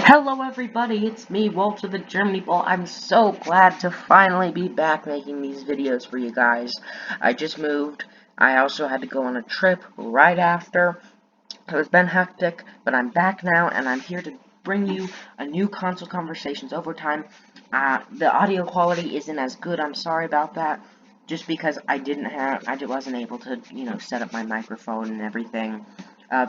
Hello everybody, it's me, WalterTheGermanyBall. I'm so glad to finally be back making these videos for you guys. I just moved. I also had to go on a trip right after. It's been hectic, but I'm back now, and I'm here to bring you a new console conversations over time. The audio quality isn't as good, I'm sorry about that, just because I wasn't able to, set up my microphone and everything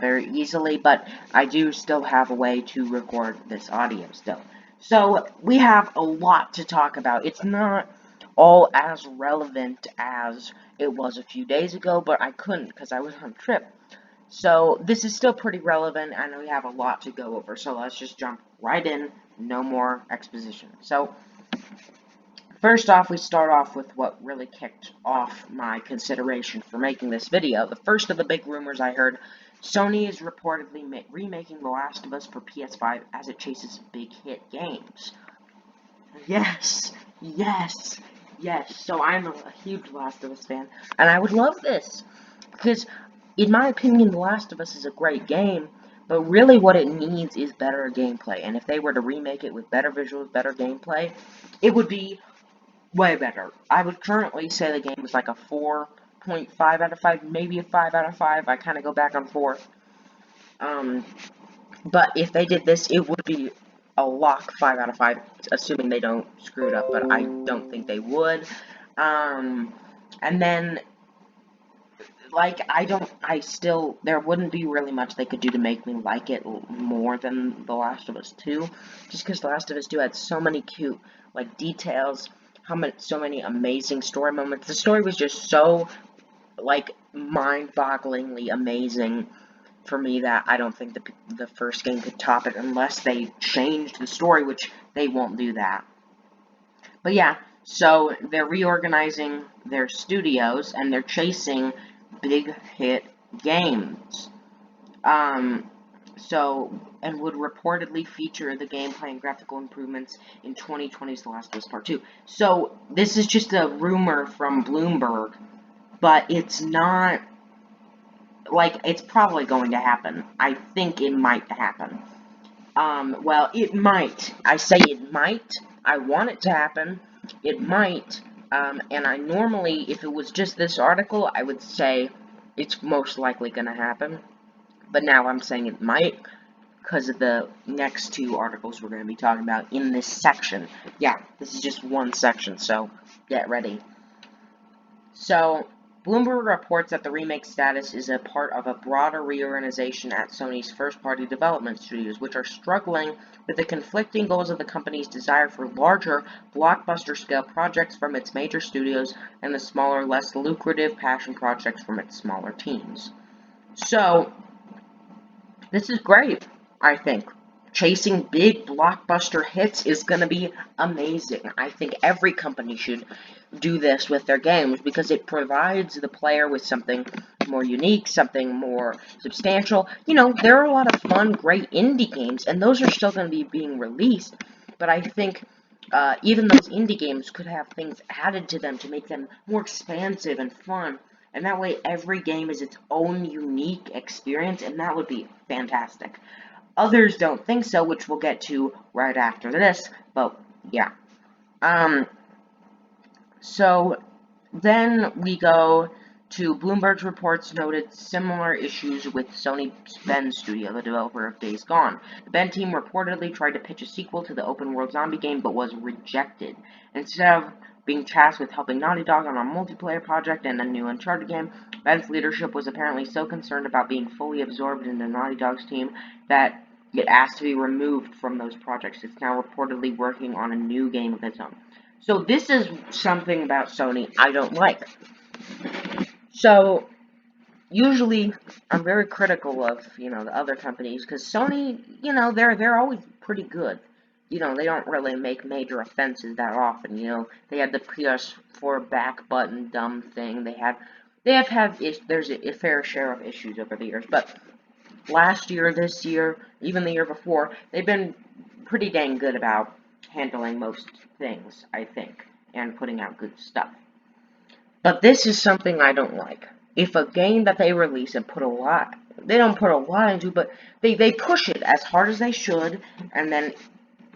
very easily, but I do still have a way to record this audio still. So, we have a lot to talk about. It's not all as relevant as it was a few days ago, but I couldn't because I was on a trip. So, this is still pretty relevant, and we have a lot to go over, so let's just jump right in, no more exposition. So, first off, we start off with what really kicked off my consideration for making this video. The first of the big rumors I heard, Sony is reportedly remaking The Last of Us for PS5 as it chases big hit games. Yes, yes, yes. So I'm a huge Last of Us fan, and I would love this, because in my opinion, The Last of Us is a great game, but really what it needs is better gameplay, and if they were to remake it with better visuals, better gameplay, it would be way better. I would currently say the game is like a 4.5 out of 5, maybe a 5 out of 5. I kind of go back and forth. But if they did this, it would be a lock 5 out of 5, assuming they don't screw it up, but I don't think they would. And then, there wouldn't be really much they could do to make me like it more than The Last of Us 2, just because The Last of Us 2 had so many cute, details, so many amazing story moments. The story was just so, mind-bogglingly amazing for me that I don't think the first game could top it unless they changed the story, which they won't do that. But yeah, so they're reorganizing their studios and they're chasing big hit games. And would reportedly feature the gameplay and graphical improvements in 2020's The Last of Us Part 2. So, this is just a rumor from Bloomberg, but it's not, it's probably going to happen. I think it might happen. Well, it might. I say it might. I want it to happen. It might. And I normally, if it was just this article, I would say it's most likely going to happen. But now I'm saying it might because of the next two articles we're going to be talking about in this section. Yeah, this is just one section, so get ready. So, Bloomberg reports that the remake status is a part of a broader reorganization at Sony's first-party development studios, which are struggling with the conflicting goals of the company's desire for larger, blockbuster-scale projects from its major studios and the smaller, less lucrative passion projects from its smaller teams. So, this is great, I think. Chasing big blockbuster hits is going to be amazing. I think every company should do this with their games because it provides the player with something more unique, something more substantial. There are a lot of fun, great indie games, and those are still going to be being released, but I think even those indie games could have things added to them to make them more expansive and fun, and that way every game is its own unique experience, and that would be fantastic. Others don't think so, which we'll get to right after this, but yeah. So then we go to Bloomberg's reports noted similar issues with Sony Bend Studio, the developer of Days Gone. The Bend team reportedly tried to pitch a sequel to the open-world zombie game, but was rejected. Instead of being tasked with helping Naughty Dog on a multiplayer project and a new Uncharted game, Bend's leadership was apparently so concerned about being fully absorbed into Naughty Dog's team that it asked to be removed from those projects. It's now reportedly working on a new game of its own. So this is something about Sony I don't like. So, usually, I'm very critical of, the other companies, because Sony, they're always pretty good. They don't really make major offenses that often, They had the PS4 back button dumb thing. There's a fair share of issues over the years, but last year, this year, even the year before, they've been pretty dang good about handling most things, I think, and putting out good stuff. But this is something I don't like. If a game that they release and put a lot they don't put a lot into it, but they push it as hard as they should, and then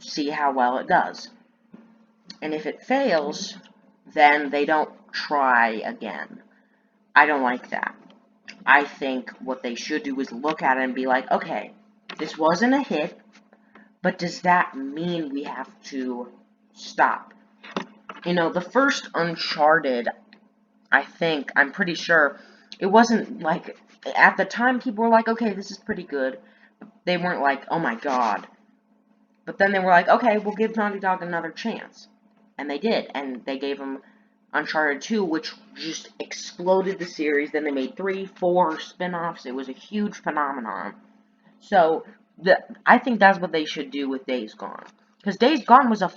see how well it does. And if it fails, then they don't try again. I don't like that. I think what they should do is look at it and be like, okay, this wasn't a hit, but does that mean we have to stop? You know, the first Uncharted, I'm pretty sure, it wasn't like, at the time people were like, okay, this is pretty good. They weren't like, oh my god. But then they were like, okay, we'll give Naughty Dog another chance. And they did, and they gave them Uncharted 2, which just exploded the series. Then they made 3, 4 spin-offs. It was a huge phenomenon. So, I think that's what they should do with Days Gone. Because Days Gone was a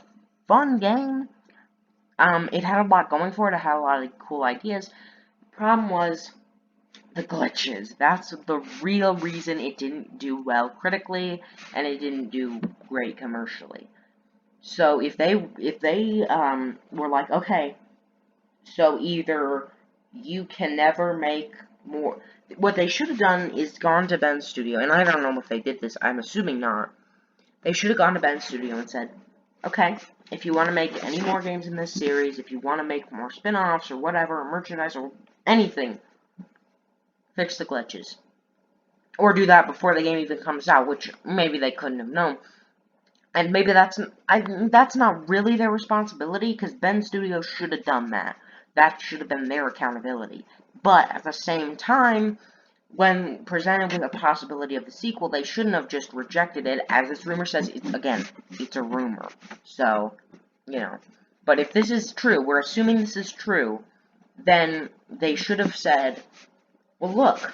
fun game. It had a lot going for it. It had a lot of cool ideas. The problem was the glitches. That's the real reason it didn't do well critically, and it didn't do great commercially. So if they were like, okay, so either you can never make more. What they should have done is gone to Ben's studio, and I don't know if they did this. I'm assuming not. They should have gone to Ben's studio and said, okay, if you want to make any more games in this series, if you want to make more spin-offs or whatever, or merchandise or anything, fix the glitches. Or do that before the game even comes out, which maybe they couldn't have known. And maybe that's not really their responsibility, because Ben Studios should have done that. That should have been their accountability. But at the same time, when presented with a possibility of the sequel, they shouldn't have just rejected it. As this rumor says, it's a rumor. So, you know. But if this is true, we're assuming this is true, then they should have said, well, look,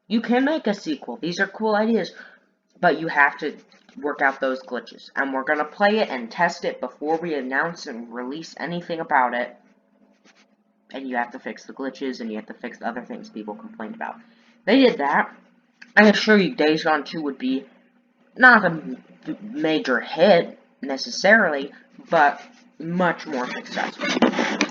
you can make a sequel. These are cool ideas, but you have to work out those glitches. And we're going to play it and test it before we announce and release anything about it. And you have to fix the glitches, and you have to fix the other things people complained about. They did that. I assure you, Days Gone 2 would be not a major hit, necessarily, but much more successful.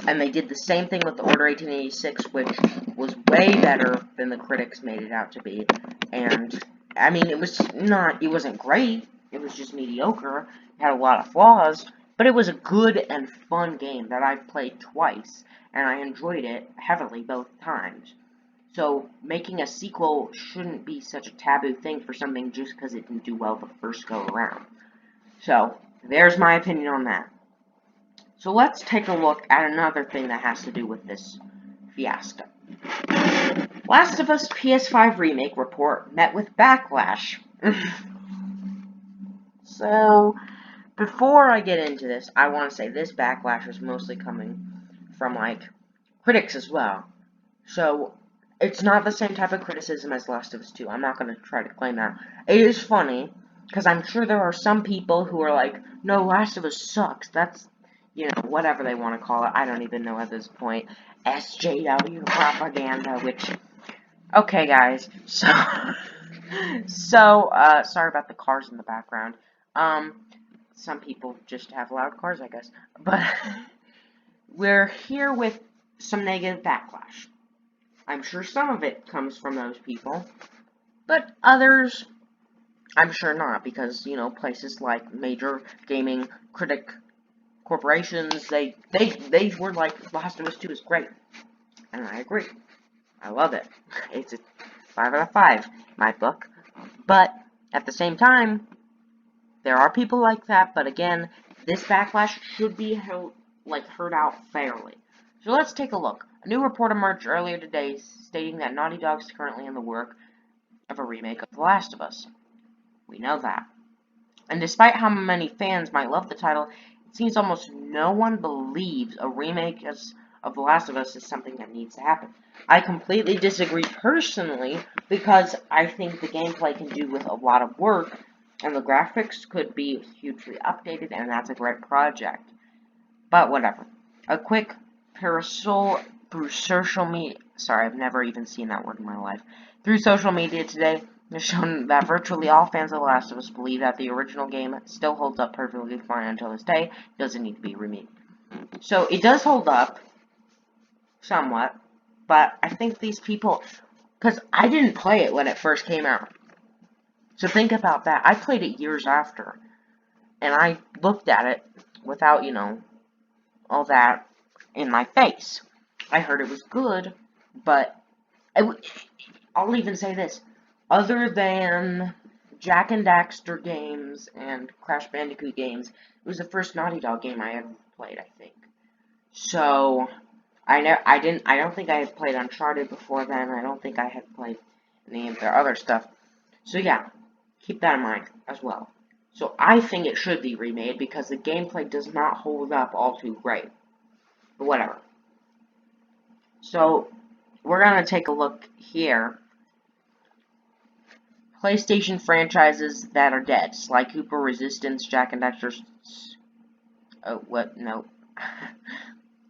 And they did the same thing with the Order 1886, which was way better than the critics made it out to be. And, I mean, it wasn't great. It was just mediocre. It had a lot of flaws, but it was a good and fun game that I've played twice, and I enjoyed it heavily both times. So, making a sequel shouldn't be such a taboo thing for something just because it didn't do well the first go around. So, there's my opinion on that. So, let's take a look at another thing that has to do with this fiasco. Last of Us PS5 Remake report met with backlash. So, before I get into this, I want to say this backlash is mostly coming from, critics as well. So, it's not the same type of criticism as Last of Us 2. I'm not going to try to claim that. It is funny, because I'm sure there are some people who are like, no, Last of Us sucks. That's, whatever they want to call it. I don't even know at this point. SJW propaganda, which, okay, guys. Sorry about the cars in the background. Some people just have loud cars, I guess. But we're here with some negative backlash. I'm sure some of it comes from those people, but others, I'm sure not, because, places like major gaming critic corporations, they were like, Last of Us 2 is great, and I agree. I love it. It's a 5 out of 5 in my book, but at the same time, there are people like that, but again, this backlash should be heard out fairly. So let's take a look. A new report emerged earlier today stating that Naughty Dog is currently in the work of a remake of The Last of Us. We know that. And despite how many fans might love the title, it seems almost no one believes a remake of The Last of Us is something that needs to happen. I completely disagree personally, because I think the gameplay can do with a lot of work, and the graphics could be hugely updated, and that's a great project. But whatever. A quick parasol through social media. Sorry, I've never even seen that word in my life. Through social media today, has shown that virtually all fans of The Last of Us believe that the original game still holds up perfectly fine until this day. It doesn't need to be remade. So it does hold up, somewhat, but I think these people, Because I didn't play it when it first came out. So think about that. I played it years after. And I looked at it without, all that in my face. I heard it was good, but I'll even say this. Other than Jak and Daxter games and Crash Bandicoot games, it was the first Naughty Dog game I ever played, I think. So, I don't think I had played Uncharted before then. I don't think I had played any of their other stuff. So yeah, keep that in mind as well. So I think it should be remade because the gameplay does not hold up all too great. But whatever. So, we're going to take a look here. PlayStation franchises that are dead. Sly Cooper, Resistance, Jak and Daxter... Oh, what? No.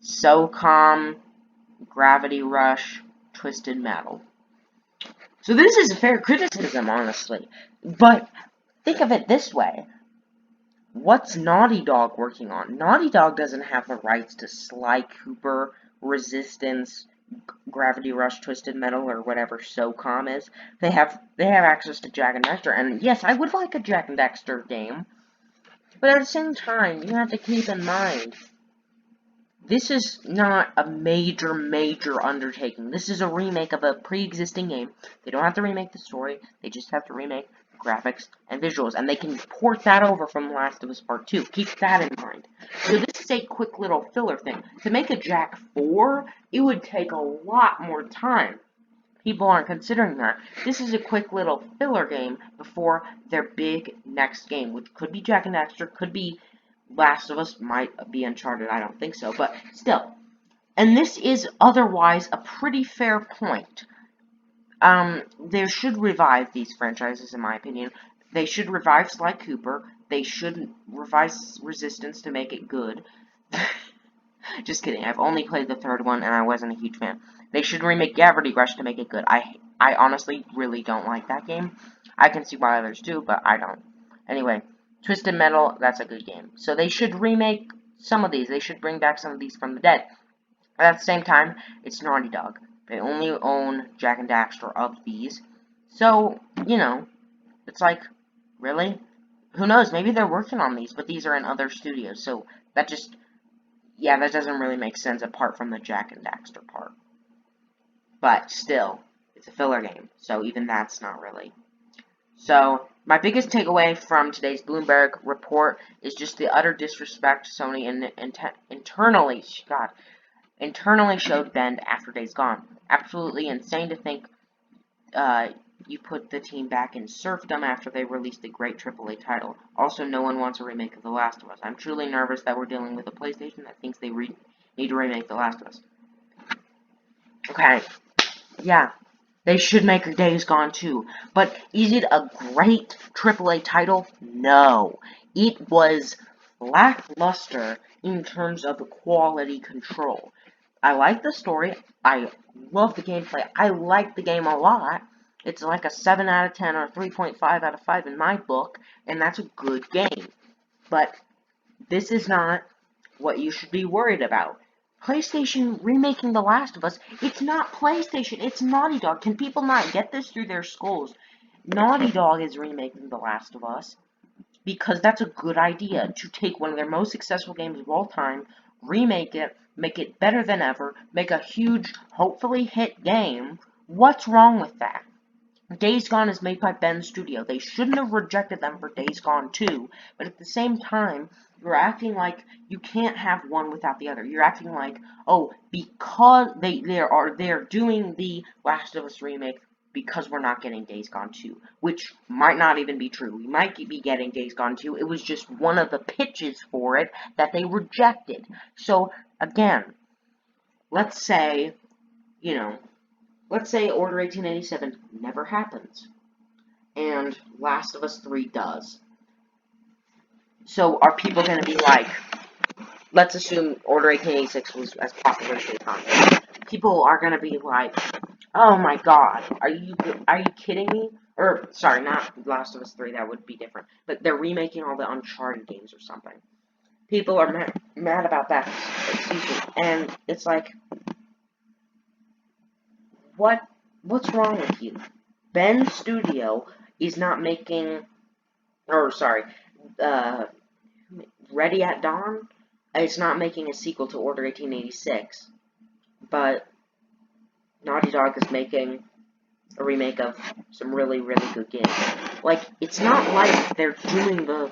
SOCOM, Gravity Rush, Twisted Metal. So this is a fair criticism, honestly. But think of it this way. What's Naughty Dog working on? Naughty Dog doesn't have the rights to Sly Cooper, Resistance, Gravity Rush, Twisted Metal, or whatever SOCOM is. They have access to Jak and Daxter, and yes, I would like a Jak and Daxter game. But at the same time, you have to keep in mind, this is not a major undertaking. This is a remake of a pre-existing game. They don't have to remake the story, they just have to remake graphics and visuals, and they can port that over from The Last of Us Part 2. Keep that in mind. So this is a quick little filler thing. To make a Jak 4, it would take a lot more time. People aren't considering that. This is a quick little filler game before their big next game, which could be Jak and Daxter, could be Last of Us, might be Uncharted, I don't think so, but still. And this is otherwise a pretty fair point. They should revive these franchises, in my opinion. They should revive Sly Cooper. They should revive Resistance to make it good. Just kidding. I've only played the third one, and I wasn't a huge fan. They should remake Gravity Rush to make it good. I honestly really don't like that game. I can see why others do, but I don't. Anyway, Twisted Metal, that's a good game. So they should remake some of these. They should bring back some of these from the dead. At the same time, it's Naughty Dog. They only own Jak and Daxter of these. So, it's like, really? Who knows? Maybe they're working on these, but these are in other studios. So, that doesn't really make sense apart from the Jak and Daxter part. But, still, it's a filler game. So, even that's not really. So, my biggest takeaway from today's Bloomberg report is just the utter disrespect Sony internally showed Bend after Days Gone. Absolutely insane to think you put the team back in serfdom after they released a great AAA title. Also, no one wants a remake of The Last of Us. I'm truly nervous that we're dealing with a PlayStation that thinks they need to remake The Last of Us. Okay, yeah, they should make a Days Gone too. But is it a great AAA title? No. It was lackluster in terms of quality control. I like the story. I love the gameplay. I like the game a lot. It's like a 7 out of 10 or 3.5 out of 5 in my book, and that's a good game. But this is not what you should be worried about. PlayStation remaking The Last of Us, it's not PlayStation, it's Naughty Dog. Can people not get this through their skulls? Naughty Dog is remaking The Last of Us because that's a good idea, to take one of their most successful games of all time, remake it, make it better than ever, make a huge, hopefully hit game. What's wrong with that? Days Gone is made by Bend Studio. They shouldn't have rejected them for Days Gone 2, but at the same time, you're acting like you can't have one without the other. You're acting like, oh, because they're doing the Last of Us remake because we're not getting Days Gone 2, which might not even be true. We might be getting Days Gone 2. It was just one of the pitches for it that they rejected. So, again, let's say Order 1887 never happens, and Last of Us 3 does. So are people going to be like, let's assume Order 1886 was as popular as Days Gone. People are going to be like, oh my god, are you kidding me? Or, sorry, not Last of Us 3, that would be different. But they're remaking all the Uncharted games or something. People are mad about that, excuse me. And it's like, what What's wrong with you? Ben's studio is not making, or sorry, uh, Ready at Dawn is not making a sequel to Order 1886, but Naughty Dog is making a remake of some really, really good games. Like, it's not like they're doing the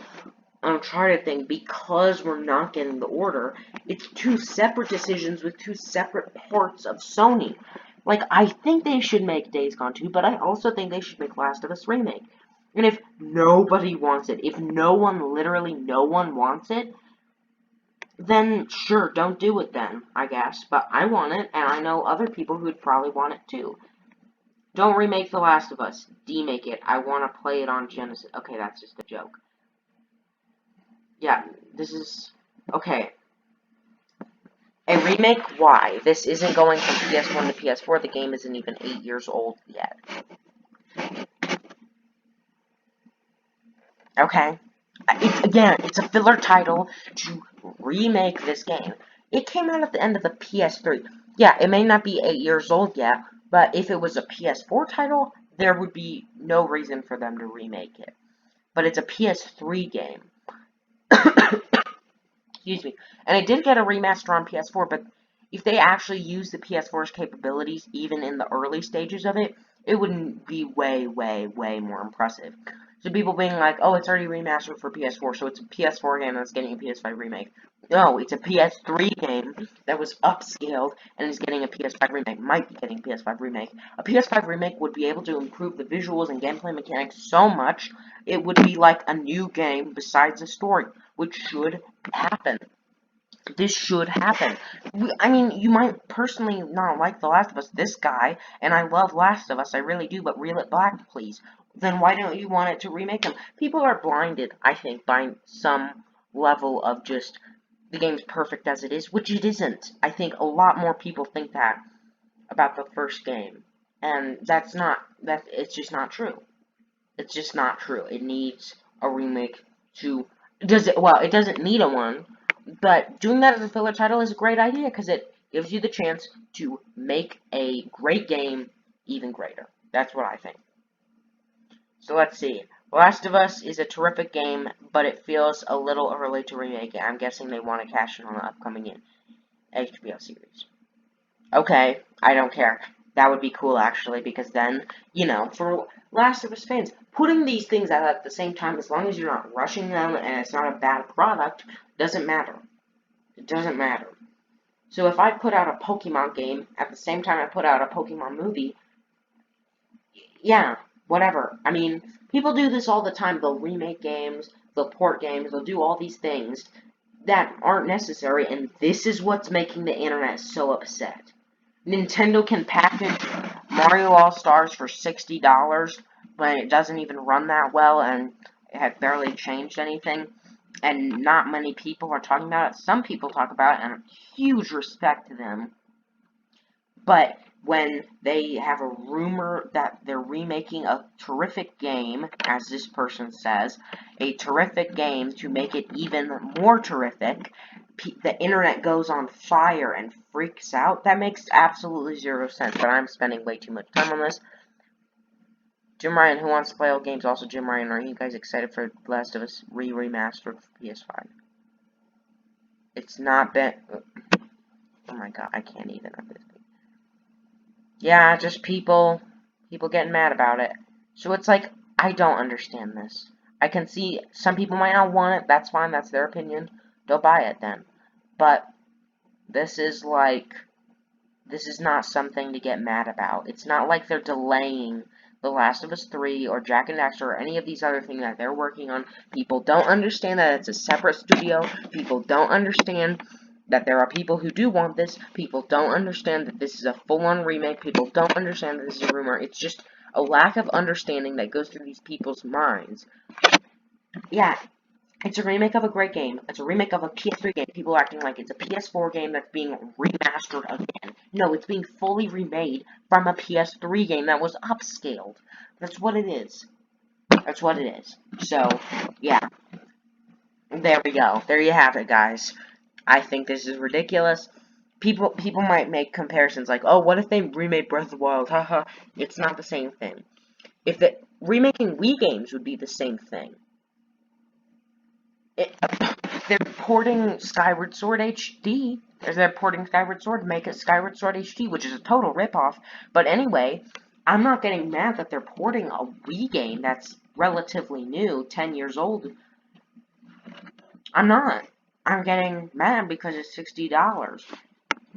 Uncharted thing because we're not getting the order. It's two separate decisions with two separate parts of Sony. Like, I think they should make Days Gone 2, but I also think they should make Last of Us Remake. And if nobody wants it, if no one, literally no one wants it, then sure, don't do it then, I guess. But I want it, and I know other people who would probably want it too. Don't remake The Last of Us. Demake it. I want to play it on Genesis. Okay, that's just a joke. Yeah, this is... Okay. A remake? Why? This isn't going from PS1 to PS4. The game isn't even 8 years old yet. Okay? It's a filler title to remake this game. It came out at the end of the PS3. Yeah, it may not be 8 years old yet, but if it was a PS4 title, there would be no reason for them to remake it. But it's a PS3 game. Excuse me. And it did get a remaster on PS4, but if they actually use the PS4's capabilities, even in the early stages of it, it wouldn't be way, way, way more impressive. So people being like, oh, it's already remastered for PS4, so it's a PS4 game that's getting a PS5 remake. No, it's a PS3 game that was upscaled and is getting a PS5 remake, might be getting a PS5 remake. A PS5 remake would be able to improve the visuals and gameplay mechanics so much, it would be like a new game besides the story, which should happen. This should happen. I mean, you might personally not like The Last of Us, this guy, and I love Last of Us, I really do, but reel it back, please. Then why don't you want it to remake them? People are blinded, I think, by some level of just, the game's perfect as it is, which it isn't. I think a lot more people think that about the first game. And it's just not true. It's just not true. It needs a remake to, it doesn't need a one, but doing that as a filler title is a great idea because it gives you the chance to make a great game even greater. That's what I think. So let's see. Last of Us is a terrific game, but it feels a little early to remake it. I'm guessing they want to cash in on the upcoming HBO series. Okay, I don't care. That would be cool, actually, because then, for Last of Us fans, putting these things out at the same time, as long as you're not rushing them and it's not a bad product, doesn't matter. It doesn't matter. So if I put out a Pokemon game at the same time I put out a Pokemon movie, yeah, whatever. I mean, people do this all the time. They'll remake games, they'll port games, they'll do all these things that aren't necessary, and this is what's making the internet so upset. Nintendo can package Mario All-Stars for $60 when it doesn't even run that well and it had barely changed anything. And not many people are talking about it. Some people talk about it, and huge respect to them. But when they have a rumor that they're remaking a terrific game, as this person says, a terrific game to make it even more terrific, the internet goes on fire and freaks out. That makes absolutely zero sense, but I'm spending way too much time on this. Jim Ryan, who wants to play old games? Also, Jim Ryan, are you guys excited for Last of Us remastered for PS5? It's not been... Oh my god, I can't even at this point. Yeah, just people getting mad about it. So it's like, I don't understand this. I can see some people might not want it. That's fine, that's their opinion. Don't buy it then. But this is not something to get mad about. It's not like they're delaying The Last of Us 3 or Jak and Daxter or any of these other things that they're working on. People don't understand that it's a separate studio. People don't understand that there are people who do want this. People don't understand that this is a full-on remake. People don't understand that this is a rumor. It's just a lack of understanding that goes through these people's minds. Yeah, it's a remake of a great game. It's a remake of a PS3 game. People are acting like it's a PS4 game that's being remastered again. No, it's being fully remade from a PS3 game that was upscaled. That's what it is. That's what it is. So, yeah. There we go. There you have it, guys. I think this is ridiculous. people might make comparisons like, oh, what if they remade Breath of the Wild? Haha, it's not the same thing. If the remaking Wii games would be the same thing. They're porting Skyward Sword HD. They're porting Skyward Sword to make it Skyward Sword HD, which is a total ripoff. But anyway, I'm not getting mad that they're porting a Wii game that's relatively new, 10 years old. I'm not. I'm getting mad because it's $60.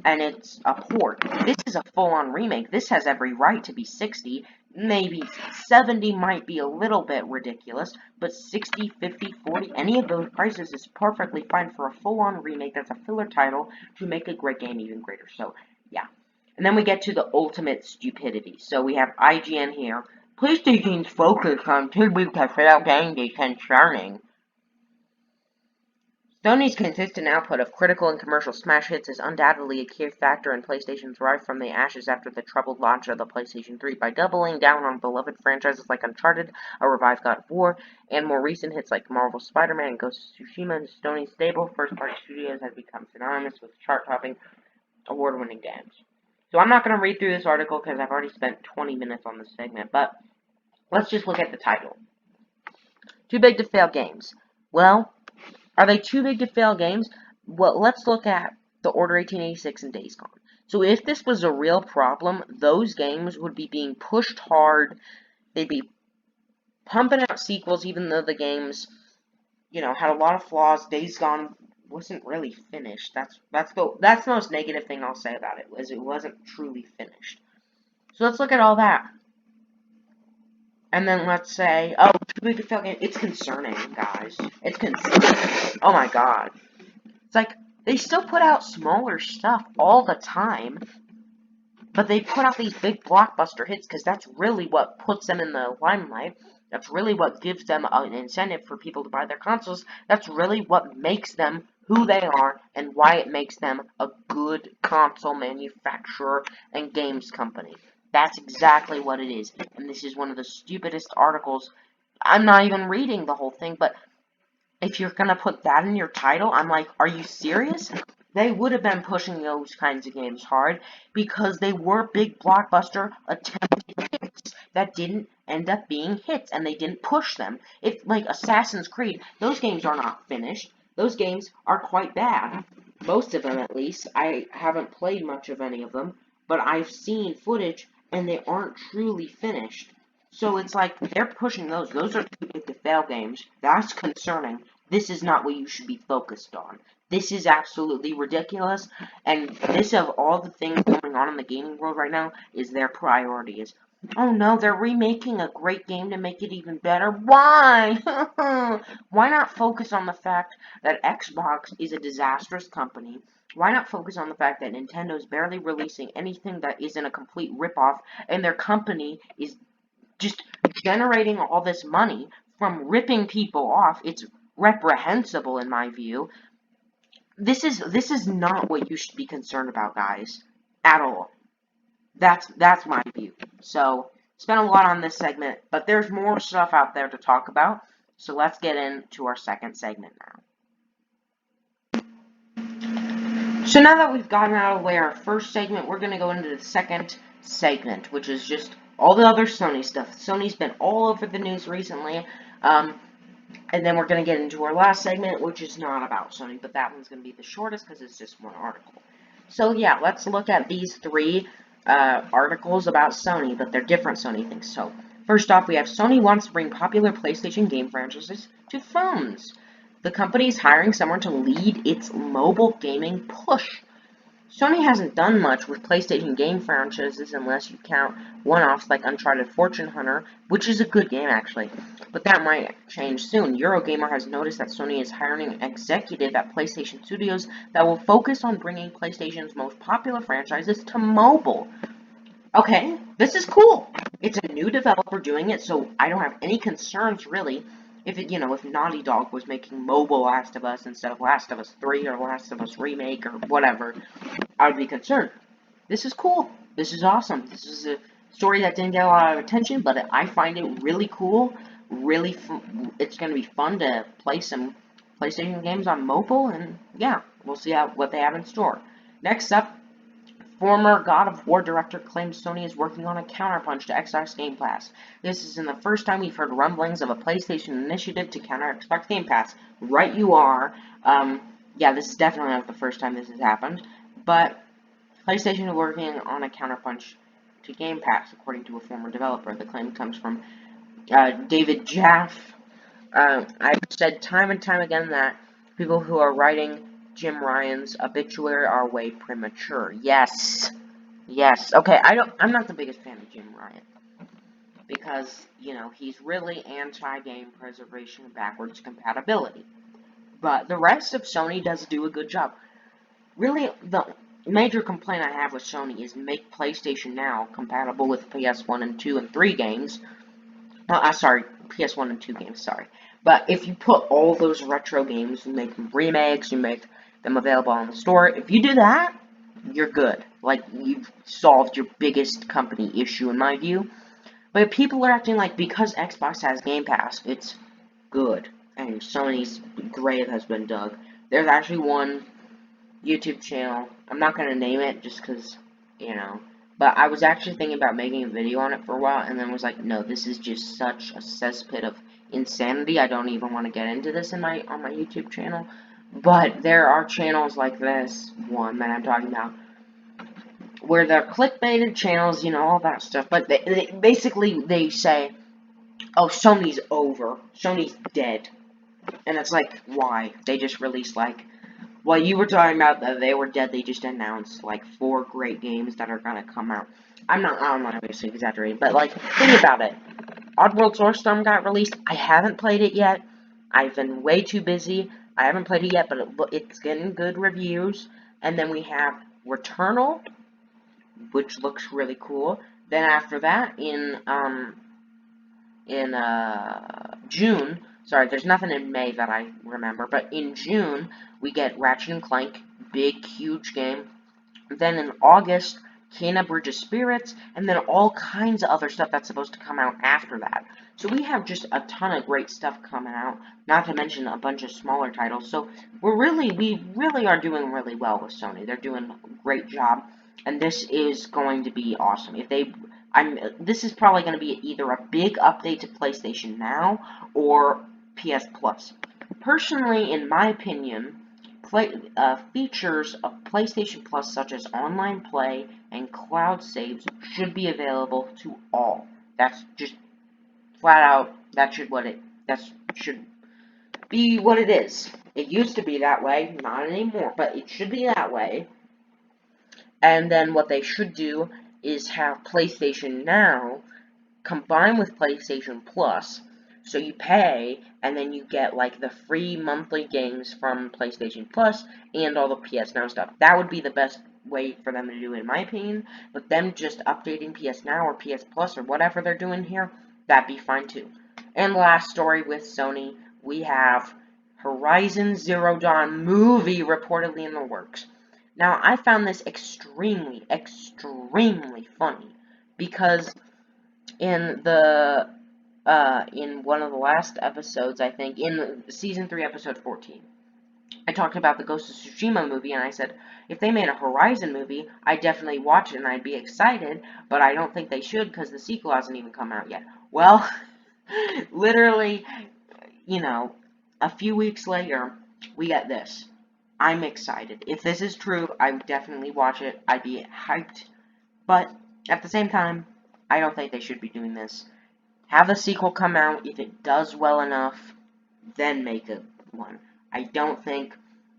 And it's a port. This is a full-on remake. This has every right to be 60. Maybe 70 might be a little bit ridiculous, but 60, 50, 40, any of those prices is perfectly fine for a full-on remake that's a filler title to make a great game even greater. So, yeah. And then we get to the ultimate stupidity. So we have IGN here. PlayStation's focus on too big to fail games is concerning. Sony's consistent output of critical and commercial smash hits is undoubtedly a key factor in PlayStation's rise from the ashes after the troubled launch of the PlayStation 3 by doubling down on beloved franchises like Uncharted, a revived God of War, and more recent hits like Marvel's Spider-Man and Ghost of Tsushima. And Sony's stable first-party studios has become synonymous with chart-topping, award-winning games. So I'm not going to read through this article because I've already spent 20 minutes on this segment, but let's just look at the title. Too big to fail games. Well, are they too big to fail games? Well, let's look at the Order 1886 and Days Gone. So if this was a real problem, those games would be being pushed hard. They'd be pumping out sequels even though the games, had a lot of flaws. Days Gone wasn't really finished. That's the most negative thing I'll say about it, was it wasn't truly finished. So let's look at all that. And then let's say, oh, too big to fail game. It's concerning, guys. It's concerning. Oh my god. It's like, they still put out smaller stuff all the time, but they put out these big blockbuster hits because that's really what puts them in the limelight. That's really what gives them an incentive for people to buy their consoles. That's really what makes them who they are and why it makes them a good console manufacturer and games company. That's exactly what it is. And this is one of the stupidest articles. I'm not even reading the whole thing, but if you're going to put that in your title, I'm like, are you serious? They would have been pushing those kinds of games hard because they were big blockbuster attempted hits that didn't end up being hits, and they didn't push them. It's like Assassin's Creed. Those games are not finished. Those games are quite bad. Most of them, at least. I haven't played much of any of them, but I've seen footage, and they aren't truly finished. So it's like, they're pushing those. Those are too big to fail games. That's concerning. This is not what you should be focused on. This is absolutely ridiculous, and this, of all the things going on in the gaming world right now, is their priority. Is, oh no, they're remaking a great game to make it even better. Why? Why not focus on the fact that Xbox is a disastrous company? Why not focus on the fact that Nintendo's barely releasing anything that isn't a complete ripoff, and their company is just generating all this money from ripping people off? It's reprehensible in my view. This is not what you should be concerned about, guys, at all. That's my view. So, spent a lot on this segment, but there's more stuff out there to talk about. So let's get into our second segment now. So now that we've gotten out of the way our first segment, we're going to go into the second segment, which is just all the other Sony stuff. Sony's been all over the news recently, and then we're going to get into our last segment, which is not about Sony, but that one's going to be the shortest because it's just one article. So yeah, let's look at these three articles about Sony, but they're different Sony things. So first off, we have Sony wants to bring popular PlayStation game franchises to phones. The company is hiring someone to lead its mobile gaming push. Sony hasn't done much with PlayStation game franchises unless you count one-offs like Uncharted Fortune Hunter, which is a good game actually, but that might change soon. Eurogamer has noticed that Sony is hiring an executive at PlayStation Studios that will focus on bringing PlayStation's most popular franchises to mobile. Okay, this is cool. It's a new developer doing it, so I don't have any concerns really. If Naughty Dog was making mobile Last of Us instead of Last of Us 3 or Last of Us Remake or whatever, I would be concerned. This is cool. This is awesome. This is a story that didn't get a lot of attention, but I find it really cool. It's going to be fun to play some PlayStation games on mobile, and yeah, we'll see what they have in store. Next up, former God of War director claims Sony is working on a counterpunch to Xbox Game Pass. This isn't the first time we've heard rumblings of a PlayStation initiative to counter Xbox Game Pass. Right you are. Yeah, this is definitely not the first time this has happened. But PlayStation is working on a counterpunch to Game Pass, according to a former developer. The claim comes from David Jaffe. I've said time and time again that people who are writing Jim Ryan's obituary are way premature. Yes. Yes. Okay, I'm not the biggest fan of Jim Ryan. Because, he's really anti-game preservation and backwards compatibility. But the rest of Sony does do a good job. Really, the major complaint I have with Sony is make PlayStation Now compatible with PS1 and 2 and 3 games. Sorry, PS1 and 2 games, sorry. But if you put all those retro games, you make them remakes, you make them available on the store, if you do that, you're good. Like, you've solved your biggest company issue, in my view. But people are acting like because Xbox has Game Pass, it's good. And Sony's grave has been dug. There's actually one YouTube channel, I'm not going to name it just because, but I was actually thinking about making a video on it for a while, and then was like, no, this is just such a cesspit of insanity, I don't even want to get into this on my YouTube channel. But there are channels like this one that I'm talking about, where they're clickbaited channels, all that stuff, but basically they say, oh, Sony's over, Sony's dead, and it's like, why? They just released, well, you were talking about that they were dead, they just announced, 4 great games that are gonna come out. I'm not obviously exaggerating, but, think about it. Oddworld Soulstorm got released, I haven't played it yet, I've been way too busy, I haven't played it yet, but it's getting good reviews, and then we have Returnal, which looks really cool. Then after that, in June, sorry, there's nothing in May that I remember, but in June, we get Ratchet & Clank, big, huge game. Then in August, Kena Bridge of Spirits, and then all kinds of other stuff that's supposed to come out after that. So we have just a ton of great stuff coming out, not to mention a bunch of smaller titles. So we really are doing really well with Sony. They're doing a great job, and this is going to be awesome. This is probably going to be either a big update to PlayStation Now or PS Plus. Personally, in my opinion, features of PlayStation Plus such as online play and cloud saves should be available to all. That's just flat out, that should be what it is. It used to be that way, not anymore, but it should be that way. And then what they should do is have PlayStation Now combined with PlayStation Plus. So you pay, and then you get, the free monthly games from PlayStation Plus and all the PS Now stuff. That would be the best way for them to do it, in my opinion. But them just updating PS Now or PS Plus or whatever they're doing here, that'd be fine too. And last story with Sony, we have Horizon Zero Dawn movie reportedly in the works. Now, I found this extremely, extremely funny, because in one of the last episodes, I think, in Season 3, Episode 14, I talked about the Ghost of Tsushima movie, and I said, if they made a Horizon movie, I'd definitely watch it, and I'd be excited, but I don't think they should, because the sequel hasn't even come out yet. Well, literally, a few weeks later, we get this. I'm excited. If this is true, I would definitely watch it. I'd be hyped. But, at the same time, I don't think they should be doing this. Have the sequel come out. If it does well enough, then make one. I don't think,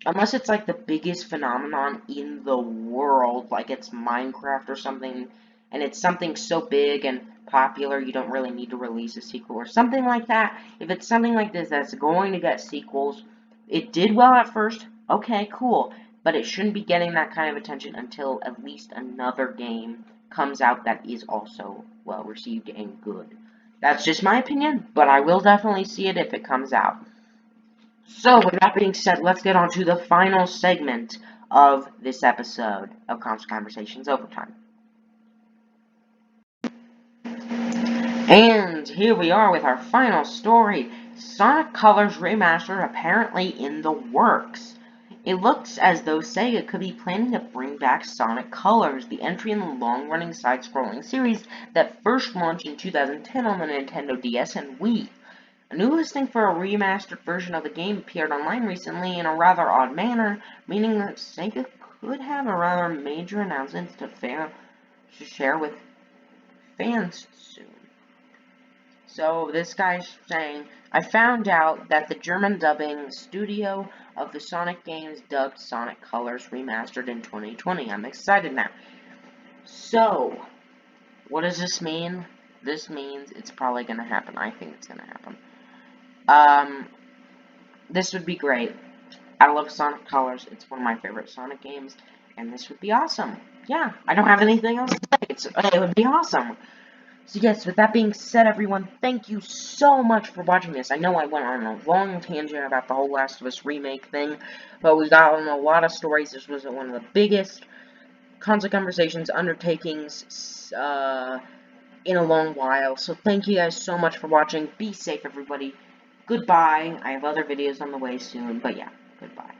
unless it's the biggest phenomenon in the world, like it's Minecraft or something, and it's something so big and popular you don't really need to release a sequel or something like that. If it's something like this that's going to get sequels, it did well at first, okay, cool, but it shouldn't be getting that kind of attention until at least another game comes out that is also well received and good. That's just my opinion, but I will definitely see it if it comes out. So, with that being said, let's get on to the final segment of this episode of Console Conversations Overtime. And here we are with our final story. Sonic Colors Remastered apparently in the works. It looks as though Sega could be planning to bring back Sonic Colors, the entry in the long-running side-scrolling series that first launched in 2010 on the Nintendo DS and Wii. A new listing for a remastered version of the game appeared online recently in a rather odd manner, meaning that Sega could have a rather major announcement to share with fans soon. So this guy's saying, I found out that the German dubbing studio of the Sonic games dubbed Sonic Colors Remastered in 2020. I'm excited now. So, what does this mean? This means it's probably going to happen. I think it's going to happen. This would be great. I love Sonic Colors. It's one of my favorite Sonic games, and this would be awesome. Yeah, I don't have anything else to say. It would be awesome. So yes, with that being said, everyone, thank you so much for watching this. I know I went on a long tangent about the whole Last of Us remake thing, but we got on a lot of stories. This was one of the biggest console conversations, undertakings, in a long while. So thank you guys so much for watching. Be safe, everybody. Goodbye. I have other videos on the way soon, but yeah, goodbye.